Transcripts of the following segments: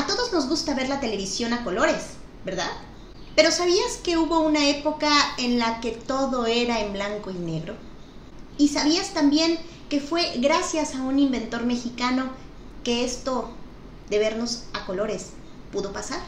A todos nos gusta ver la televisión a colores, ¿verdad? Pero ¿sabías que hubo una época en la que todo era en blanco y negro? ¿Y sabías también que fue gracias a un inventor mexicano que esto de vernos a colores pudo pasar?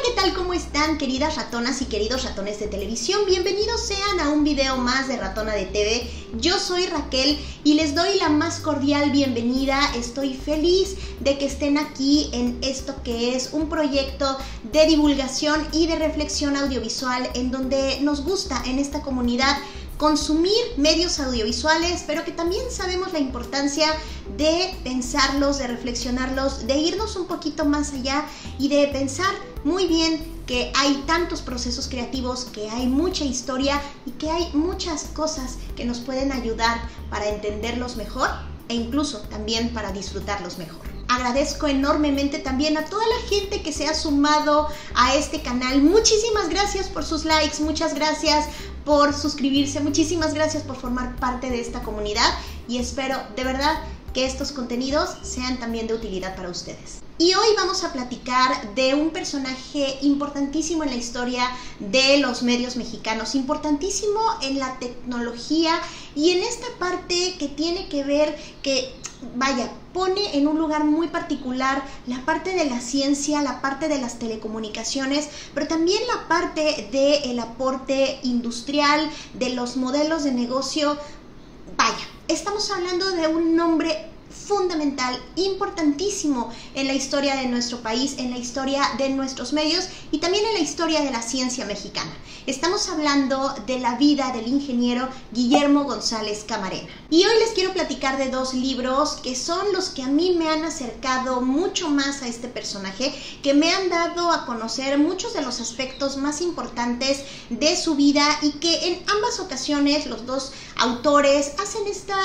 ¿Qué tal? ¿Cómo están, queridas ratonas y queridos ratones de televisión? Bienvenidos sean a un video más de Ratona de TV. Yo soy Raquel y les doy la más cordial bienvenida. Estoy feliz de que estén aquí en esto que es un proyecto de divulgación y de reflexión audiovisual en donde nos gusta en esta comunidad consumir medios audiovisuales, pero que también sabemos la importancia de pensarlos, de reflexionarlos, de irnos un poquito más allá y de pensar muy bien que hay tantos procesos creativos, que hay mucha historia y que hay muchas cosas que nos pueden ayudar para entenderlos mejor e incluso también para disfrutarlos mejor. Agradezco enormemente también a toda la gente que se ha sumado a este canal. Muchísimas gracias por sus likes, muchas gracias por suscribirse, muchísimas gracias por formar parte de esta comunidad y espero de verdad que estos contenidos sean también de utilidad para ustedes. Y hoy vamos a platicar de un personaje importantísimo en la historia de los medios mexicanos, importantísimo en la tecnología y en esta parte que tiene que ver que, vaya, pone en un lugar muy particular la parte de la ciencia, la parte de las telecomunicaciones, pero también la parte del aporte industrial, de los modelos de negocio. Vaya, estamos hablando de un nombre fundamental, importantísimo en la historia de nuestro país, en la historia de nuestros medios y también en la historia de la ciencia mexicana. Estamos hablando de la vida del ingeniero Guillermo González Camarena. Y hoy les quiero platicar de dos libros que son los que a mí me han acercado mucho más a este personaje, que me han dado a conocer muchos de los aspectos más importantes de su vida y que en ambas ocasiones los dos autores hacen esta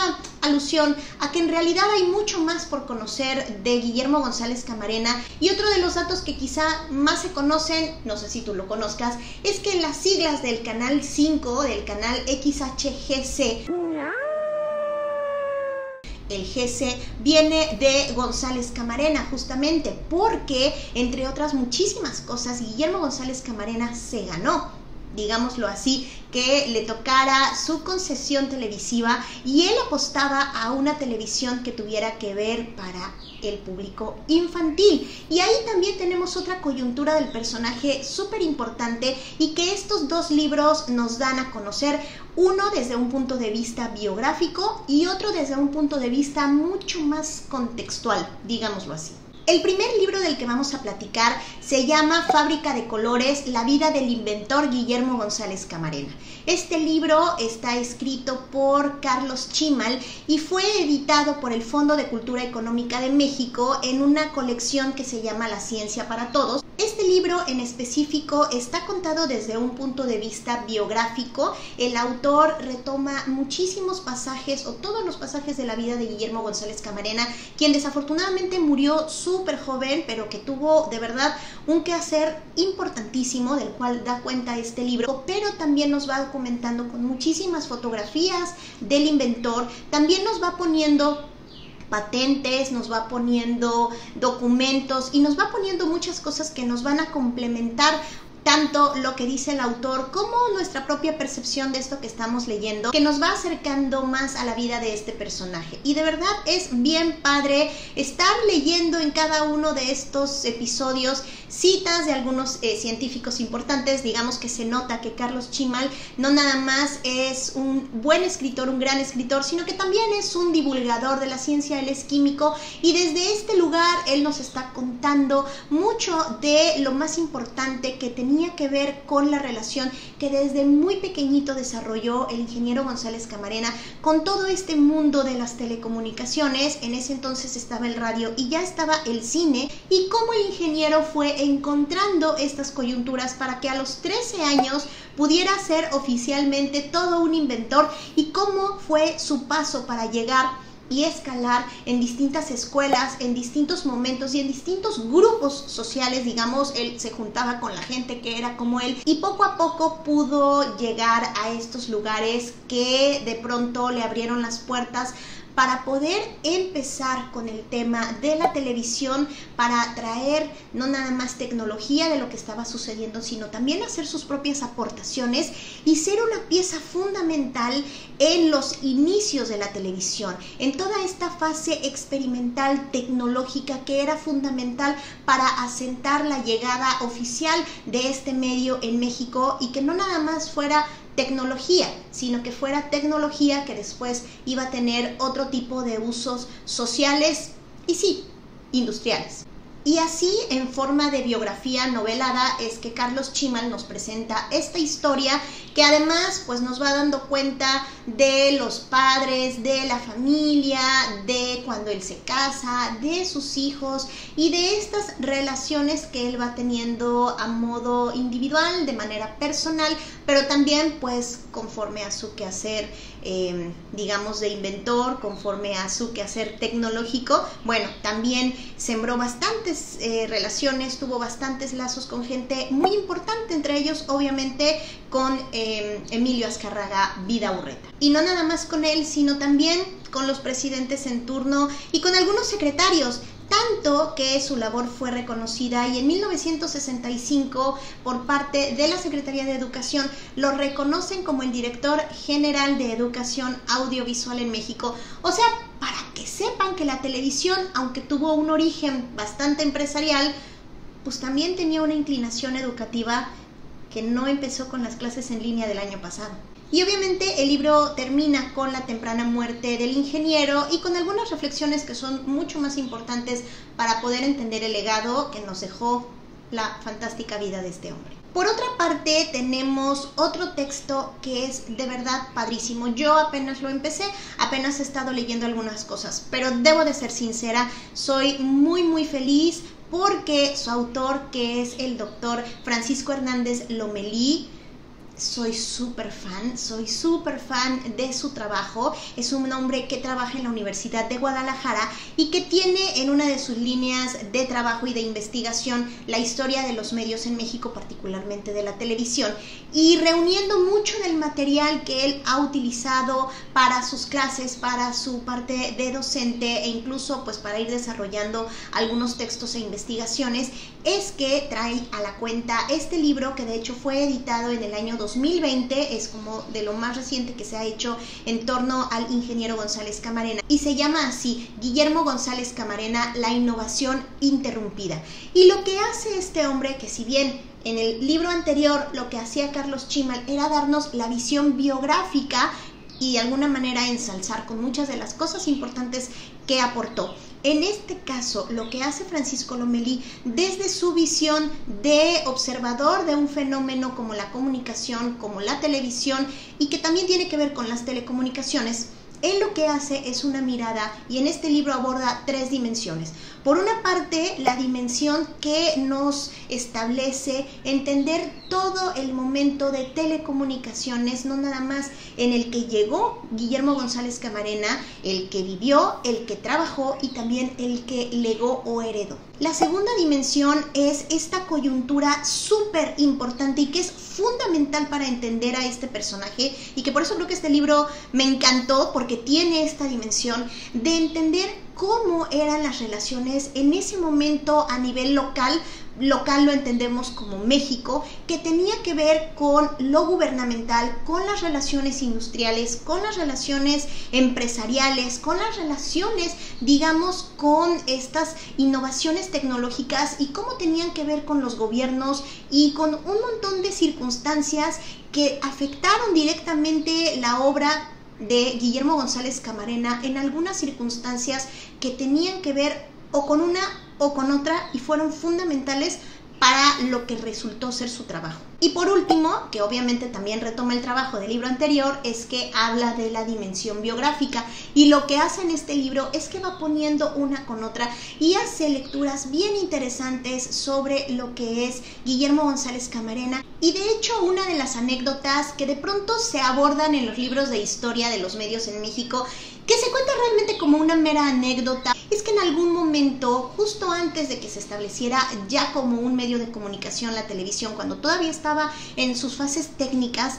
alusión a que en realidad hay mucho más por conocer de Guillermo González Camarena. Y otro de los datos que quizá más se conocen, no sé si tú lo conozcas, es que las siglas del canal 5, del canal XHGC, el GC viene de González Camarena, justamente porque, entre otras muchísimas cosas, Guillermo González Camarena se ganó, digámoslo así, que le tocara su concesión televisiva y él apostaba a una televisión que tuviera que ver para el público infantil. Y ahí también tenemos otra coyuntura del personaje súper importante y que estos dos libros nos dan a conocer, uno desde un punto de vista biográfico y otro desde un punto de vista mucho más contextual, digámoslo así. El primer libro del que vamos a platicar se llama Fábrica de Colores, la vida del inventor Guillermo González Camarena. Este libro está escrito por Carlos Chimal y fue editado por el Fondo de Cultura Económica de México en una colección que se llama La Ciencia para Todos. Este libro en específico está contado desde un punto de vista biográfico. El autor retoma muchísimos pasajes o todos los pasajes de la vida de Guillermo González Camarena, quien desafortunadamente murió súper joven, pero que tuvo de verdad un quehacer importantísimo del cual da cuenta este libro, pero también nos va documentando con muchísimas fotografías del inventor, también nos va poniendo patentes, nos va poniendo documentos y nos va poniendo muchas cosas que nos van a complementar tanto lo que dice el autor como nuestra propia percepción de esto que estamos leyendo, que nos va acercando más a la vida de este personaje. Y de verdad es bien padre estar leyendo en cada uno de estos episodios citas de algunos científicos importantes. Digamos que se nota que Carlos Chimal no nada más es un buen escritor, un gran escritor, sino que también es un divulgador de la ciencia. Él es químico y desde este lugar él nos está contando mucho de lo más importante que tenía que ver con la relación que desde muy pequeñito desarrolló el ingeniero González Camarena con todo este mundo de las telecomunicaciones. En ese entonces estaba el radio y ya estaba el cine, y cómo el ingeniero fue encontrando estas coyunturas para que a los 13 años pudiera ser oficialmente todo un inventor, y cómo fue su paso para llegar y escalar en distintas escuelas, en distintos momentos y en distintos grupos sociales. Digamos, él se juntaba con la gente que era como él y poco a poco pudo llegar a estos lugares que de pronto le abrieron las puertas para poder empezar con el tema de la televisión, para traer no nada más tecnología de lo que estaba sucediendo, sino también hacer sus propias aportaciones y ser una pieza fundamental en los inicios de la televisión, en toda esta fase experimental tecnológica que era fundamental para asentar la llegada oficial de este medio en México, y que no nada más fuera tecnología, sino que fuera tecnología que después iba a tener otro tipo de usos sociales y sí, industriales. Y así, en forma de biografía novelada, es que Carlos Chimal nos presenta esta historia que además pues nos va dando cuenta de los padres, de la familia, de cuando él se casa, de sus hijos y de estas relaciones que él va teniendo a modo individual, de manera personal, pero también pues conforme a su quehacer, digamos, de inventor, conforme a su quehacer tecnológico. Bueno, también sembró bastantes relaciones, tuvo bastantes lazos con gente muy importante, entre ellos obviamente con Emilio Azcárraga Vidaurreta. Y no nada más con él, sino también con los presidentes en turno y con algunos secretarios, tanto que su labor fue reconocida, y en 1965 por parte de la Secretaría de Educación lo reconocen como el director general de Educación Audiovisual en México. O sea, para que sepan que la televisión, aunque tuvo un origen bastante empresarial, pues también tenía una inclinación educativa que no empezó con las clases en línea del año pasado. Y obviamente el libro termina con la temprana muerte del ingeniero y con algunas reflexiones que son mucho más importantes para poder entender el legado que nos dejó la fantástica vida de este hombre. Por otra parte, tenemos otro texto que es de verdad padrísimo. Yo apenas lo empecé, apenas he estado leyendo algunas cosas, pero debo de ser sincera, soy muy feliz porque su autor, que es el doctor Francisco Hernández Lomelí, soy súper fan de su trabajo. Es un hombre que trabaja en la Universidad de Guadalajara y que tiene en una de sus líneas de trabajo y de investigación la historia de los medios en México, particularmente de la televisión, y reuniendo mucho del material que él ha utilizado para sus clases, para su parte de docente e incluso pues para ir desarrollando algunos textos e investigaciones, es que trae a la cuenta este libro, que de hecho fue editado en el año 2020, es como de lo más reciente que se ha hecho en torno al ingeniero González Camarena, y se llama así: Guillermo González Camarena, la innovación interrumpida. Y lo que hace este hombre, que si bien en el libro anterior lo que hacía Carlos Chimal era darnos la visión biográfica y de alguna manera ensalzar con muchas de las cosas importantes que aportó, en este caso lo que hace Francisco Lomelí desde su visión de observador de un fenómeno como la comunicación, como la televisión, y que también tiene que ver con las telecomunicaciones, él lo que hace es una mirada, y en este libro aborda tres dimensiones. Por una parte, la dimensión que nos establece entender todo el momento de telecomunicaciones, no nada más en el que llegó Guillermo González Camarena, el que vivió, el que trabajó y también el que legó o heredó. La segunda dimensión es esta coyuntura súper importante y que es fundamental para entender a este personaje, y que por eso creo que este libro me encantó, porque tiene esta dimensión de entender cómo eran las relaciones en ese momento a nivel local. Local lo entendemos como México, que tenía que ver con lo gubernamental, con las relaciones industriales, con las relaciones empresariales, con las relaciones, digamos, con estas innovaciones tecnológicas, y cómo tenían que ver con los gobiernos y con un montón de circunstancias que afectaron directamente la obra de Guillermo González Camarena en algunas circunstancias que tenían que ver o con una o con otra, y fueron fundamentales para lo que resultó ser su trabajo. Y por último, que obviamente también retoma el trabajo del libro anterior, es que habla de la dimensión biográfica, y lo que hace en este libro es que va poniendo una con otra y hace lecturas bien interesantes sobre lo que es Guillermo González Camarena. Y de hecho, una de las anécdotas que de pronto se abordan en los libros de historia de los medios en México, que se cuenta realmente como una mera anécdota, es que en algún momento, justo antes de que se estableciera ya como un medio de comunicación la televisión, cuando todavía estaba en sus fases técnicas,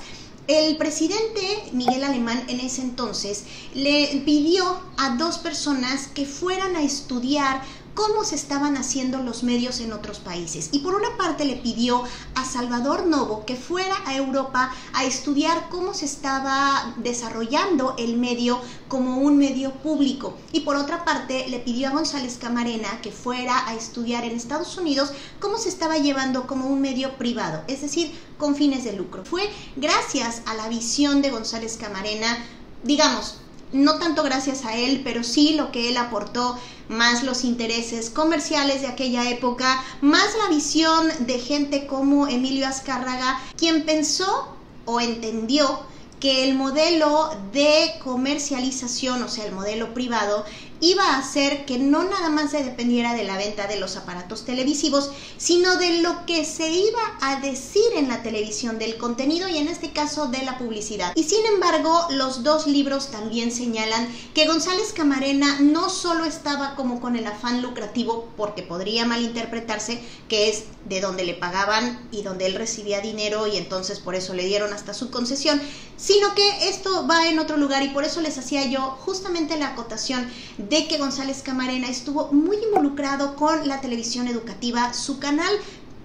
El presidente Miguel Alemán en ese entonces le pidió a 2 personas que fueran a estudiar cómo se estaban haciendo los medios en otros países. Y por una parte le pidió a Salvador Novo que fuera a Europa a estudiar cómo se estaba desarrollando el medio como un medio público. Y por otra parte le pidió a González Camarena que fuera a estudiar en Estados Unidos cómo se estaba llevando como un medio privado, es decir, con fines de lucro. Fue gracias a la visión de González Camarena, digamos, no tanto gracias a él, pero sí lo que él aportó, más los intereses comerciales de aquella época, más la visión de gente como Emilio Azcárraga, quien pensó o entendió que el modelo de comercialización, o sea, el modelo privado, iba a hacer que no nada más se dependiera de la venta de los aparatos televisivos, sino de lo que se iba a decir en la televisión, del contenido y en este caso de la publicidad. Y sin embargo, los 2 libros también señalan que González Camarena no solo estaba como con el afán lucrativo, porque podría malinterpretarse que es de donde le pagaban y donde él recibía dinero y entonces por eso le dieron hasta su concesión, sino que esto va en otro lugar y por eso les hacía yo justamente la acotación de que González Camarena estuvo muy involucrado con la televisión educativa. Su canal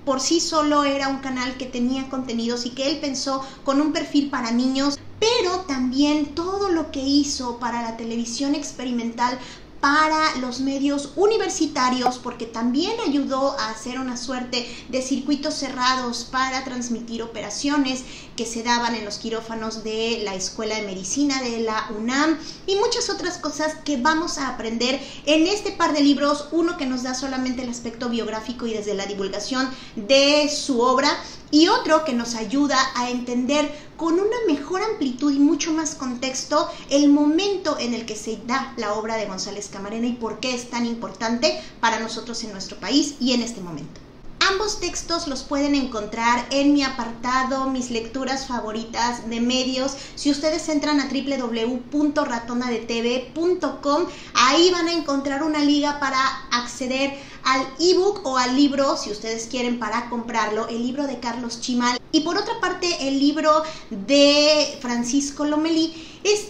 por sí solo era un canal que tenía contenidos y que él pensó con un perfil para niños, pero también todo lo que hizo para la televisión experimental, para los medios universitarios, porque también ayudó a hacer una suerte de circuitos cerrados para transmitir operaciones que se daban en los quirófanos de la Escuela de Medicina de la UNAM y muchas otras cosas que vamos a aprender en este par de libros, uno que nos da solamente el aspecto biográfico y desde la divulgación de su obra, y otro que nos ayuda a entender con una mejor amplitud y mucho más contexto el momento en el que se da la obra de González Camarena y por qué es tan importante para nosotros en nuestro país y en este momento. Ambos textos los pueden encontrar en mi apartado, mis lecturas favoritas de medios. Si ustedes entran a www.ratonadetv.com, ahí van a encontrar una liga para acceder al ebook o al libro, si ustedes quieren, para comprarlo, el libro de Carlos Chimal. Y por otra parte, el libro de Francisco Lomelí es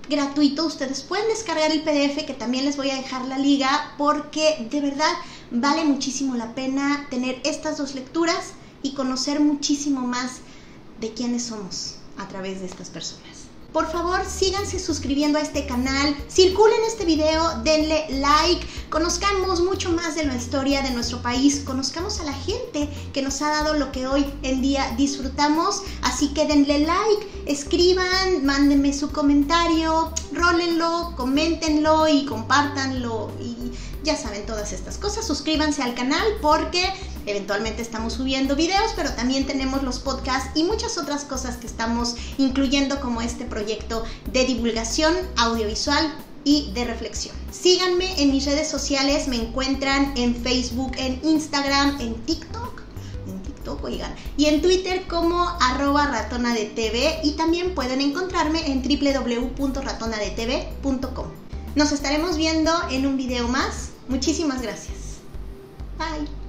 gratuito. Ustedes pueden descargar el PDF, que también les voy a dejar la liga, porque de verdad vale muchísimo la pena tener estas 2 lecturas y conocer muchísimo más de quiénes somos a través de estas personas. Por favor, síganse suscribiendo a este canal, circulen este video, denle like, conozcamos mucho más de la historia de nuestro país, conozcamos a la gente que nos ha dado lo que hoy en día disfrutamos, así que denle like, escriban, mándenme su comentario, rólenlo, coméntenlo y compártanlo y ya saben todas estas cosas. Suscríbanse al canal porque eventualmente estamos subiendo videos, pero también tenemos los podcasts y muchas otras cosas que estamos incluyendo como este proyecto de divulgación audiovisual y de reflexión. Síganme en mis redes sociales, me encuentran en Facebook, en Instagram, en TikTok, oigan, y en Twitter como @ratonadetv, y también pueden encontrarme en www.ratonadetv.com. Nos estaremos viendo en un video más. Muchísimas gracias. Bye.